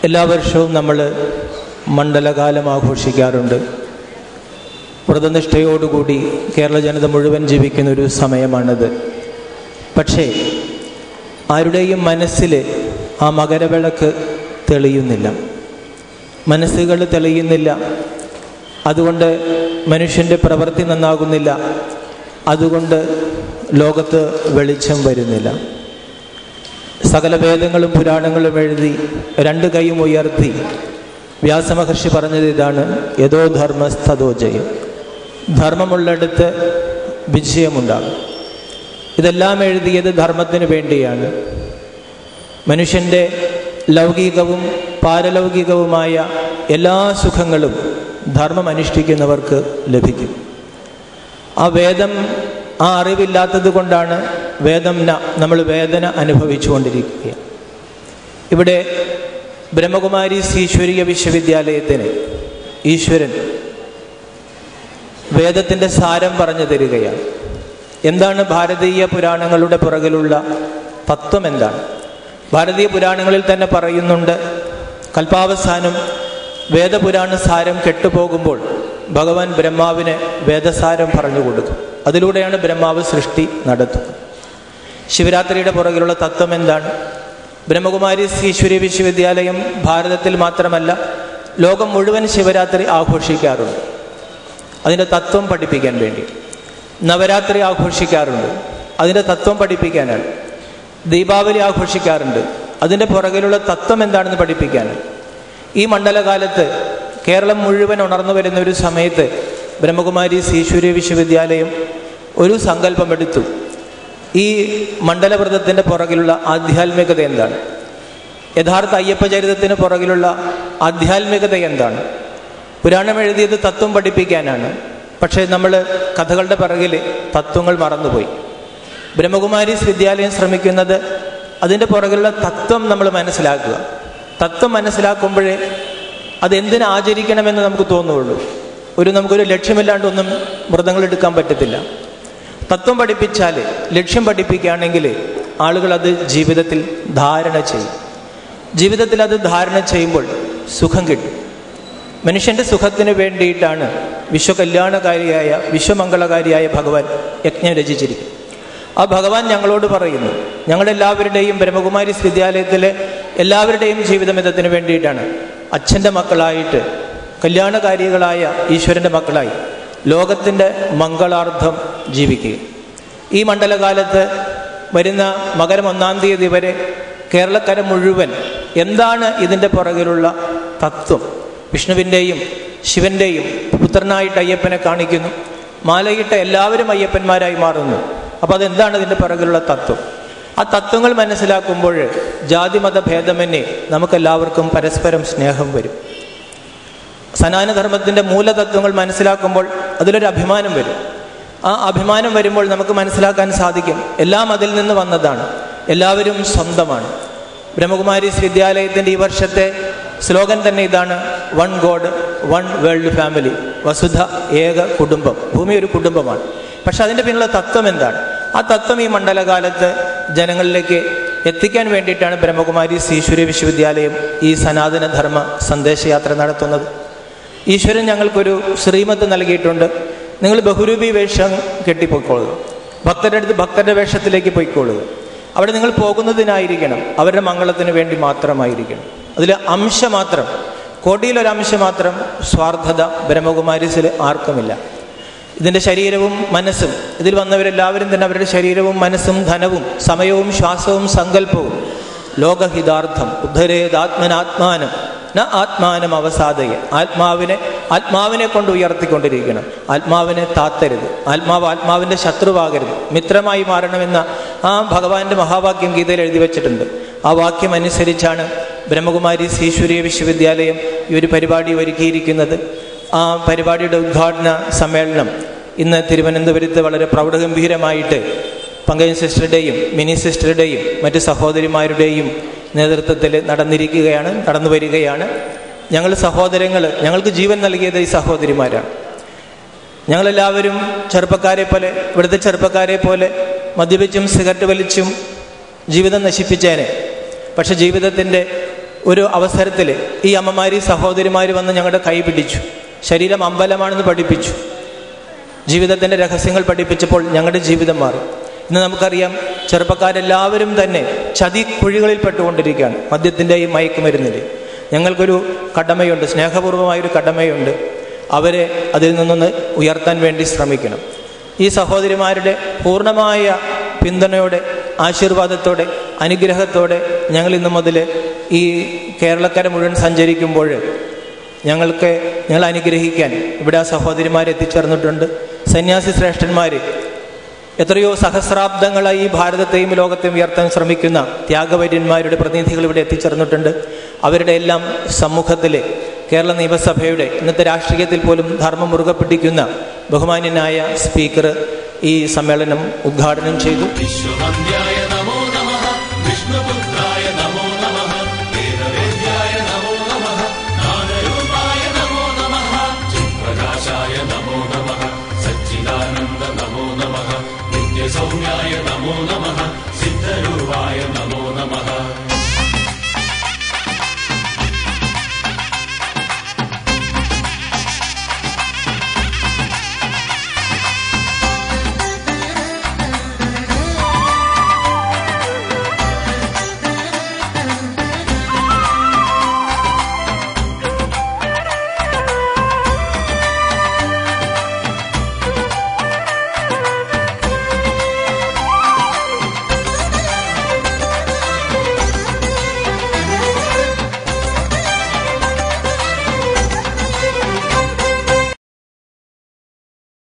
എല്ലാ വർഷവും നമ്മൾ മണ്ഡലകാലം ആഘോഷിക്കാറുണ്ട്. വ്രതനിഷ്ഠയോടുകൂടി കേരള ജനത മുഴുവൻ ജീവിക്കുന്ന ഒരു സമയമാണിത്. പക്ഷേ ആരുടെയും മനസ്സിൽ ആ മകരവിളക്ക് തെളിയുന്നില്ല, മനസ്സുകൾ തെളിയുന്നില്ല. അതുകൊണ്ട് മനുഷ്യൻ്റെ പ്രവൃത്തി നന്നാകുന്നില്ല, അതുകൊണ്ട് ലോകത്ത് വെളിച്ചം വരുന്നില്ല. സകല വേദങ്ങളും പുരാണങ്ങളും എഴുതി രണ്ട് കൈയും ഉയർത്തി വ്യാസമഹർഷി പറഞ്ഞത് ഇതാണ്: യഥോ ധർമ്മസ്തോ ജയം. ധർമ്മമുള്ളിടത്ത് വിജയമുണ്ടാകും. ഇതെല്ലാം എഴുതിയത് ധർമ്മത്തിന് വേണ്ടിയാണ്. മനുഷ്യൻ്റെ ലൗകികവും പാരലൗകികവുമായ എല്ലാ സുഖങ്ങളും ധർമ്മം അനുഷ്ഠിക്കുന്നവർക്ക് ലഭിക്കും. ആ വേദം, ആ അറിവില്ലാത്തത് കൊണ്ടാണ് നമ്മൾ വേദന അനുഭവിച്ചുകൊണ്ടിരിക്കുക. ഇവിടെ ബ്രഹ്മകുമാരീസ് ഈശ്വരീയ വിശ്വവിദ്യാലയത്തിന് ഈശ്വരൻ വേദത്തിൻ്റെ സാരം പറഞ്ഞു തരികയാണ്. എന്താണ് ഭാരതീയ പുരാണങ്ങളുടെ പുറകിലുള്ള തത്വം? എന്താണ്? ഭാരതീയ പുരാണങ്ങളിൽ തന്നെ പറയുന്നുണ്ട്, കൽപ്പാവസാനം വേദപുരാണ സാരം കെട്ടുപോകുമ്പോൾ ഭഗവാൻ ബ്രഹ്മാവിന് വേദസാരം പറഞ്ഞു കൊടുക്കും. അതിലൂടെയാണ് ബ്രഹ്മാവ് സൃഷ്ടി നടത്തുന്നത്. ശിവരാത്രിയുടെ പുറകിലുള്ള തത്വം എന്താണ്? ബ്രഹ്മകുമാരീസ് ഈശ്വരീയ വിശ്വവിദ്യാലയം ഭാരതത്തിൽ മാത്രമല്ല, ലോകം മുഴുവൻ ശിവരാത്രി ആഘോഷിക്കാറുണ്ട്. അതിൻ്റെ തത്വം പഠിപ്പിക്കാൻ വേണ്ടി. നവരാത്രി ആഘോഷിക്കാറുണ്ട്, അതിൻ്റെ തത്വം പഠിപ്പിക്കാനാണ്. ദീപാവലി ആഘോഷിക്കാറുണ്ട്, അതിൻ്റെ പുറകിലുള്ള തത്വം എന്താണെന്ന് പഠിപ്പിക്കാനാണ്. ഈ മണ്ഡലകാലത്ത് കേരളം മുഴുവൻ ഉണർന്നു വരുന്ന ഒരു സമയത്ത് ബ്രഹ്മകുമാരീസ് ഈശ്വരീയ വിശ്വവിദ്യാലയം ഒരു സങ്കല്പമെടുത്തു. ഈ മണ്ഡലവ്രതത്തിൻ്റെ പുറകിലുള്ള ആധ്യാത്മികത എന്താണ്? യഥാർത്ഥ അയ്യപ്പചരിതത്തിന് പുറകിലുള്ള ആധ്യാത്മികത എന്താണ്? പുരാണം എഴുതിയത് തത്വം പഠിപ്പിക്കാനാണ്. പക്ഷേ നമ്മൾ കഥകളുടെ പിറകിൽ തത്വങ്ങൾ മറന്നുപോയി. ബ്രഹ്മകുമാരീസ് വിദ്യാലയം ശ്രമിക്കുന്നത് അതിൻ്റെ പുറകിലുള്ള തത്വം നമ്മൾ മനസ്സിലാക്കുക. തത്വം മനസ്സിലാക്കുമ്പോഴേ അതെന്തിനു ആചരിക്കണമെന്ന് നമുക്ക് തോന്നുകയുള്ളൂ. നമുക്കൊരു ലക്ഷ്യമില്ലാണ്ട് ഒന്നും വ്രതങ്ങൾ എടുക്കാൻ പറ്റത്തില്ല. തത്വം പഠിപ്പിച്ചാൽ, ലക്ഷ്യം പഠിപ്പിക്കുകയാണെങ്കിൽ ആളുകൾ അത് ജീവിതത്തിൽ ധാരണ ചെയ്യും. ജീവിതത്തിൽ അത് ധാരണ ചെയ്യുമ്പോൾ സുഖം കിട്ടും. മനുഷ്യൻ്റെ സുഖത്തിന് വേണ്ടിയിട്ടാണ് വിശ്വകല്യാണകാരിയായ വിശ്വമംഗളകാരിയായ ഭഗവാൻ യജ്ഞം രചിച്ചിരിക്കുന്നത്. ആ ഭഗവാൻ ഞങ്ങളോട് പറയുന്നു, ഞങ്ങളെല്ലാവരുടെയും ബ്രഹ്മകുമാരീസ് വിദ്യാലയത്തിലെ എല്ലാവരുടെയും ജീവിതമിതത്തിന് വേണ്ടിയിട്ടാണ്. അച്ഛൻ്റെ മക്കളായിട്ട്, കല്യാണകാരികളായ ഈശ്വരൻ്റെ മക്കളായി ലോകത്തിൻ്റെ മംഗളാർത്ഥം ജീവിക്കുക. ഈ മണ്ഡലകാലത്ത് വരുന്ന മകരം 1-ാം തീയതി വരെ കേരളക്കര മുഴുവൻ എന്താണ് ഇതിൻ്റെ പുറകിലുള്ള തത്വം? വിഷ്ണുവിൻ്റെയും ശിവൻ്റെയും പുത്രനായിട്ട് അയ്യപ്പനെ കാണിക്കുന്നു. മാലയിട്ട എല്ലാവരും അയ്യപ്പന്മാരായി മാറുന്നു. അപ്പോൾ അതെന്താണ് ഇതിൻ്റെ പുറകിലുള്ള തത്വം? ആ തത്വങ്ങൾ മനസ്സിലാക്കുമ്പോൾ ജാതിമത ഭേദമന്യേ നമുക്കെല്ലാവർക്കും പരസ്പരം സ്നേഹം വരും. സനാതനധർമ്മത്തിൻ്റെ മൂലതത്വങ്ങൾ മനസ്സിലാക്കുമ്പോൾ അതിലൊരു അഭിമാനം വരും. ആ അഭിമാനം വരുമ്പോൾ നമുക്ക് മനസ്സിലാക്കാൻ സാധിക്കും, എല്ലാം അതിൽ നിന്ന് വന്നതാണ്, എല്ലാവരും സ്വന്തമാണ്. ബ്രഹ്മകുമാരീസ് വിദ്യാലയത്തിൻ്റെ ഈ വർഷത്തെ സ്ലോഗൻ തന്നെ ഇതാണ്: one god, one world family. വസുധ, ഏക കുടുംബം. ഭൂമി ഒരു കുടുംബമാണ്. പക്ഷെ അതിൻ്റെ പിന്നിലുള്ള തത്വം എന്താണ്? ആ തത്വം ഈ മണ്ഡലകാലത്ത് ജനങ്ങളിലേക്ക് എത്തിക്കാൻ വേണ്ടിയിട്ടാണ് ബ്രഹ്മകുമാരീസ് ഈശ്വരീയ വിശ്വവിദ്യാലയം ഈ സനാതനധർമ്മ സന്ദേശയാത്ര നടത്തുന്നത്. ഈശ്വരൻ ഞങ്ങൾക്കൊരു ശ്രീമത്ത് നൽകിയിട്ടുണ്ട്. നിങ്ങൾ ബഹുരൂപി വേഷം കെട്ടിപ്പോയിക്കൊള്ളുക, ഭക്തരുടെ അടുത്ത് ഭക്തരുടെ വേഷത്തിലേക്ക് പോയിക്കൊള്ളുക. അവിടെ നിങ്ങൾ പോകുന്നതിനായിരിക്കണം, അവരുടെ മംഗളത്തിന് വേണ്ടി മാത്രമായിരിക്കണം. അതിൽ അംശം മാത്രം, കോടിയിലൊരംശം മാത്രം സ്വാർത്ഥത ബ്രഹ്മകുമാരീസിൽ ആർക്കുമില്ല. ഇതിൻ്റെ ശരീരവും മനസ്സും, ഇതിൽ വന്നവരെല്ലാവരും തന്നെ അവരുടെ ശരീരവും മനസ്സും ധനവും സമയവും ശ്വാസവും സങ്കല്പവും ലോകഹിതാർത്ഥം ഉദ്ധരേതാത്മനാത്മാനം ന ആത്മാനം അവസാദയ. ആത്മാവിനെ കൊണ്ട് ഉയർത്തിക്കൊണ്ടിരിക്കണം. ആത്മാവിനെ താത്തരുത്. ആത്മാവിൻ്റെ ശത്രുവാകരുത്, മിത്രമായി മാറണമെന്ന ആ ഭഗവാന്റെ മഹാവാക്യം ഗീതയിൽ എഴുതി വച്ചിട്ടുണ്ട്. ആ വാക്യം അനുസരിച്ചാണ് ബ്രഹ്മകുമാരീസ് ഈശ്വരീയ വിശ്വവിദ്യാലയം ഈ ഒരു പരിപാടി ഒരുക്കിയിരിക്കുന്നത്. ആ പരിപാടിയുടെ ഉദ്ഘാടന സമ്മേളനം ഇന്ന് തിരുവനന്തപുരത്ത് വളരെ പ്രൗഢഗംഭീരമായിട്ട് പങ്കജ് സിസ്റ്ററുടെയും മിനി സിസ്റ്ററുടെയും മറ്റ് സഹോദരിമാരുടെയും നേതൃത്വത്തിൽ നടന്നു വരികയാണ്. ഞങ്ങൾ സഹോദരങ്ങൾ, ഞങ്ങൾക്ക് ജീവൻ നൽകിയത് ഈ സഹോദരിമാരാണ്. ഞങ്ങളെല്ലാവരും ഇവിടുത്തെ ചെറുപ്പക്കാരെ പോലെ മദ്യപിച്ചും സിഗരറ്റ് വലിച്ചും ജീവിതം നശിപ്പിച്ചേനെ. പക്ഷെ ജീവിതത്തിൻ്റെ ഒരു അവസരത്തിൽ ഈ അമ്മമാരി സഹോദരിമാർ വന്ന് ഞങ്ങളുടെ കൈ പിടിച്ചു. ശരീരം അമ്പലമാണെന്ന് പഠിപ്പിച്ചു. ജീവിതത്തിൻ്റെ രഹസ്യങ്ങൾ പഠിപ്പിച്ചപ്പോൾ ഞങ്ങളുടെ ജീവിതം മാറി. ഇന്ന് നമുക്കറിയാം, ചെറുപ്പക്കാരെല്ലാവരും തന്നെ ചതിക്കുഴികളിൽ പെട്ടുകൊണ്ടിരിക്കുകയാണ്. മദ്യത്തിൻ്റെയും മയക്കുമരുന്നിൻ്റെയും. ഞങ്ങൾക്കൊരു കടമയുണ്ട്, സ്നേഹപൂർവമായൊരു കടമയുണ്ട്. അവരെ അതിൽ നിന്നൊന്ന് ഉയർത്താൻ വേണ്ടി ശ്രമിക്കണം. ഈ സഹോദരിമാരുടെ പൂർണ്ണമായ പിന്തുണയോടെ, ആശീർവാദത്തോടെ, അനുഗ്രഹത്തോടെ ഞങ്ങൾ ഇന്നു മുതൽ ഈ കേരളക്കര മുഴുവൻ സഞ്ചരിക്കുമ്പോൾ ഞങ്ങൾ അനുഗ്രഹിക്കാൻ ഇവിടെ ആ സഹോദരിമാർ എത്തിച്ചേർന്നിട്ടുണ്ട്. സന്യാസി ശ്രേഷ്ഠന്മാർ, എത്രയോ സഹസ്രാബ്ദങ്ങളായി ഈ ഭാരതത്തെയും ലോകത്തെയും ഉയർത്താൻ ശ്രമിക്കുന്ന ത്യാഗവര്യന്മാരുടെ പ്രതിനിധികൾ ഇവിടെ എത്തിച്ചേർന്നിട്ടുണ്ട്. അവരുടെ എല്ലാം സമ്മുഖത്തിൽ കേരള നിയമസഭയുടെ ഇന്നത്തെ രാഷ്ട്രീയത്തിൽ പോലും ധർമ്മം മുറുകെ പിടിക്കുന്ന ബഹുമാന്യനായ സ്പീക്കർ ഈ സമ്മേളനം ഉദ്ഘാടനം ചെയ്തു.